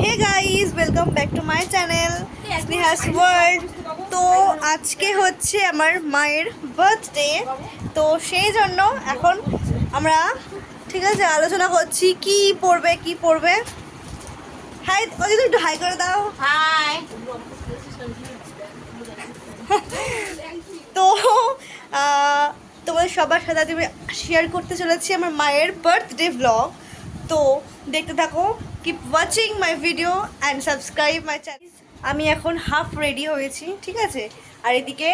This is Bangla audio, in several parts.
Hey guys, welcome back to my channel Sneha's world. তো আজকে হচ্ছে আমার মায়ের বার্থডে, তো সেই জন্য এখন আমরা ঠিক আছে আলোচনা করছি কি পড়বে। হাই ওই দিদি, একটু হাই করে দাও। হাই। তো তোমাদের সবার সাথে আমি শেয়ার করতে চলেছি আমার মায়ের বার্থডে ব্লগ। তো দেখতে থাকো, keep watching my video and subscribe my channel. আমি এখন হাফ রেডি হয়েছি, ঠিক আছে। আর এদিকে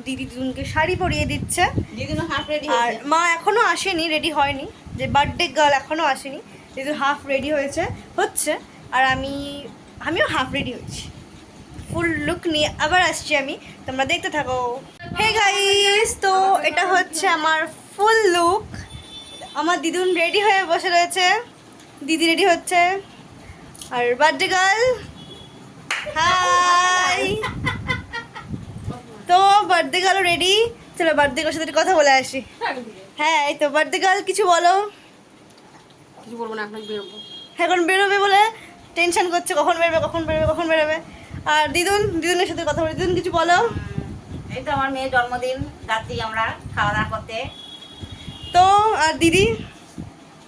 দিদি দুজনকে শাড়ি পরিয়ে দিচ্ছে, দিদিনো হাফ রেডি আর মা এখনও আসেনি, রেডি হয়নি, যে বার্থডে গার্ল এখনও আসেনি। দিদি হাফ রেডি হচ্ছে আর আমিও হাফ রেডি হয়েছি। ফুল লুক নিয়ে আবার আসছি আমি, তোমরা দেখতে থাকো। হে গাইস, তো এটা হচ্ছে আমার ফুল লুক। আমার দিদুন রেডি হয়ে বসে রয়েছে, দিদি রেডি হচ্ছে, আর বার্থডে গার্ল হাই। তো বার্থডে গার্ল রেডি, চলো বার্থডে গার্লের সাথে কথা বলে আসি। হ্যাঁ, এই তো বার্থডে গার্ল, কিছু বলো। কিছু বলবো না, আপনাকে বেরোবো। এখন বেরোবে বলে টেনশন করছে, কখন বেরোবে। আর দিদুনের সাথে কথা বলি। দিদুন কিছু বলো। এই তো আমার মেয়ের জন্মদিন, যাচ্ছি আমরা খাওয়া দাওয়া করতে। তো আর দিদি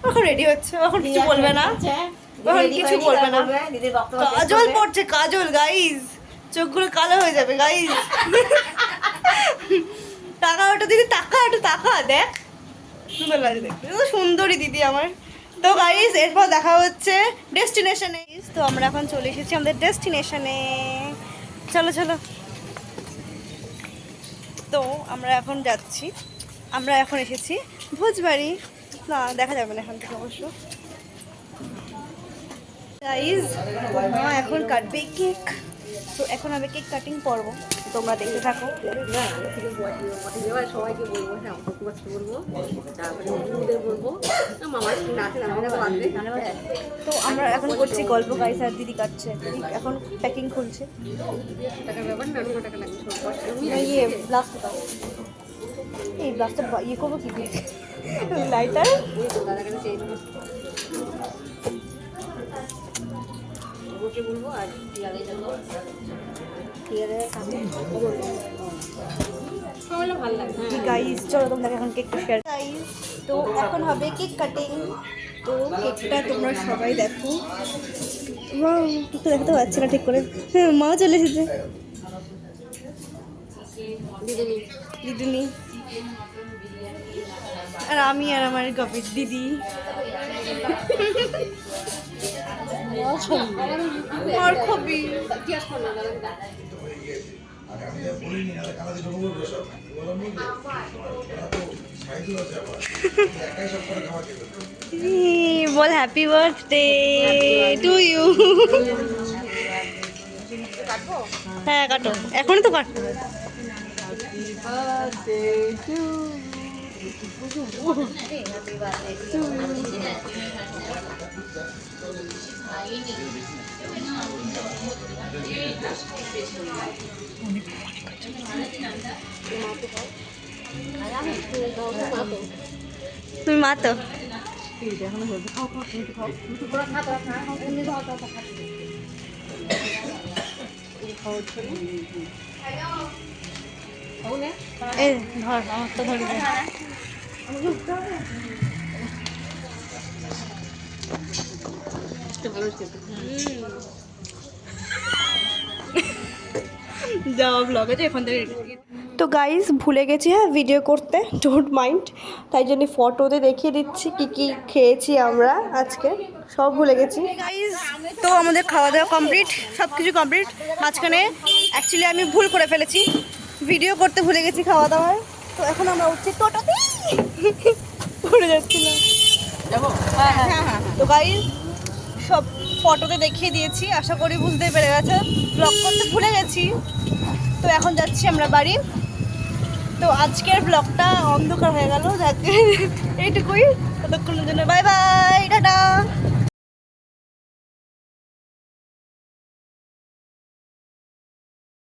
এখন রেডি হচ্ছে, এখন কিছু বলবে না, এখন কিছু বলবে না। দিদির বক্তব্য কাজল পড়ছে, কাজল গাইজ, চোখগুলো কালো হয়ে যাবে গাইজ। টাকা ওটা দিদি, টাকা দেখ, সুন্দর লাগে দেখতে, সুন্দরী দিদি আমার। তো গাইজ এরপর দেখা হচ্ছে ডেস্টিনেশনে। তো আমরা এখন চলে এসেছি আমাদের ডেস্টিনেশনে, চলো। তো আমরা এখন যাচ্ছি, আমরা এখন এসেছি ভোজবাড়ি। না, দেখা যাবে না এখান থেকে অবশ্য। গাইজ মা এখন কাটবে কেক, তো এখন আমি কেক কাটিং করবো, তোমরা দেখতে থাকো। সবাইকে বলবো, হ্যাঁ বলবো, তারপরে বন্ধুদের বলবো, মামার নাচে নামে। তো আমরা এখন করছি গল্প গাইজ, আর দিদি কাটছে, দিদি এখন প্যাকিং খুলছে। টাকার ব্যাপার না, টাকা লাগবে। ইয়ে ব্লাস্ট, এই ব্লাস্টটা ইয়ে করবো কি দিয়ে, লাইটার। বলবো আর ভালো লাগে। গাইজ চলো তোমাকে এখন কেকটা শেয়ার। গাইজ তো এখন হবে কেক কাটিং, তো কেকটা তোমরা সবাই দেখো। দেখতে পাচ্ছি না ঠিক করে, হ্যাঁ মা চলে এসেছে, দিদিনি, আর আমি আর আমার গপির দিদি। আর খুবই বল হ্যাপি বার্থডে টু ইউ। হ্যাঁ কাটো, এখনই তো কাটতে হবে। তুমি মা তো এই ধর, আমার তো ধরে দে। যাও ব্লগে, এখান থেকে। তো গাইজ ভুলে গেছি হ্যাঁ ভিডিও করতে, ডোন্ট মাইন্ড, তাই জন্য ফটোতে দেখিয়ে দিচ্ছি কি খেয়েছি আমরা আজকে, সব ভুলে গেছি গাইজ। তো আমাদের খাওয়া দাওয়া কমপ্লিট, সব কিছু কমপ্লিট। মাঝখানে অ্যাকচুয়ালি আমি ভুল করে ফেলেছি, ভিডিও করতে ভুলে গেছি খাওয়া দাওয়ার। তো এখন আমরা উঠছি টোটোতে, পড়ে যাচ্ছিলাম। হ্যাঁ। তো গাইজ সব ফটোতে দেখিয়ে দিয়েছি, আশা করি বুঝতে পেরে গেছে, ব্লগ করতে ভুলে গেছি। তো এখন যাচ্ছি আমরা বাড়ি। তো আজকের ব্লগটা অন্ধকার হয়ে গেল, যাকে এইটুকুই, ততক্ষণের জন্য বাই বাই, টাটা।